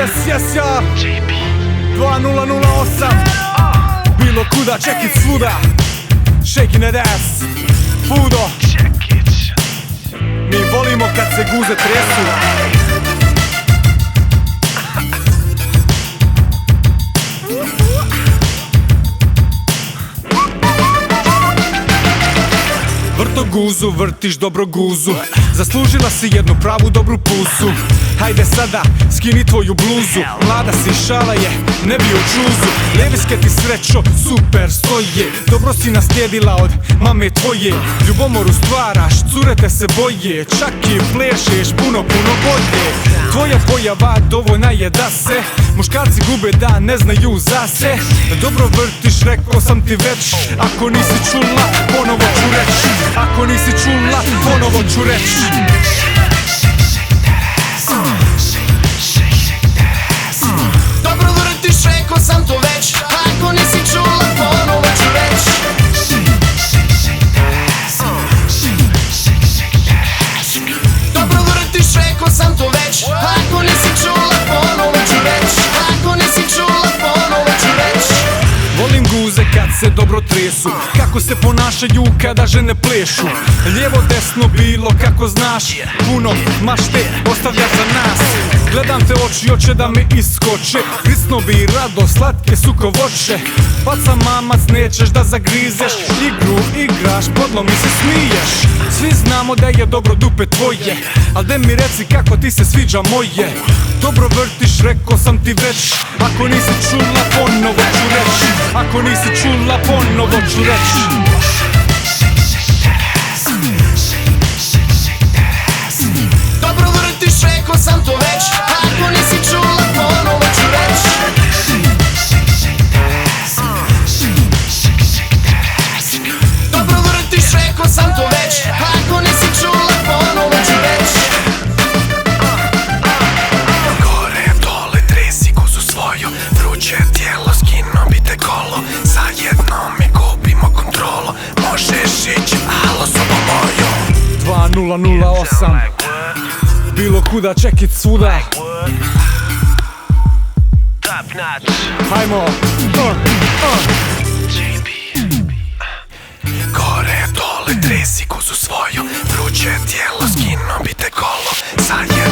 yes ja 2008 bilo kuda, check it svuda, shaking that ass, Fudo. Mi volimo kad se guze tresu. Vrto guzu, vrtiš dobro guzu, zaslužila si jednu pravu dobru pusu. Hajde sada, skini tvoju bluzu, mlada si, šala je, ne bi u čuzu. Leviske ti srećo, super stoje, dobro si naslijedila od mame tvoje. Ljubomoru stvaraš, cure te se boje, čak i plešeš puno bolje. Tvoja pojava dovoljna je da se muškarci gube, da ne znaju za se. Dobro vrtiš, rekao sam ti već, ako nisi čula, ponovo ću reći. Ako nisi čula, ponovo ću reći. Dobro vrtiš, rekao sam to već, ako nisi čula, ponovo ću reći. Dobro vrtiš, rekao sam to već, ako nisi čula, ponovo ću reći. Ako nisi čula, ponovo ću reći. Volim guze kad se dobro tresu, kako se ponašaju kada žene plešu. Lijevo desno bilo kako znaš, puno mašte ostavlja za nas. Gledam te oči, hoće da me iskoče, prisno bi rado, slatke su ko voće. Baca mamac, nećeš da zagrizeš, igru igraš, podlo mi se smiješ. Svi znamo da je dobro dupe tvoje, al de mi reci kako ti se sviđa moje. Dobro vrtiš, rekao sam ti već, ako nisi čula, ponovo ću reći. Ako nisi čula, ponovo ću reći. Dobro vrtiš, rekao sam to već, ako nisi čula, ponovo ću reći. Dobro vrtiš, rekao sam to već, ako nisi čula, ponovo ću reći. Gore, dole, tresi guzu svoju, vruće tijelo, skino bi te kolo. Zajedno mi gubimo kontrolu, možeš ići, alo sobo moju. 2008 bilo kuda, check it svuda. Hajmo. Gore, dole, tresi guzu svoju, vruće tijelo, skino bi te kolo. Zajedno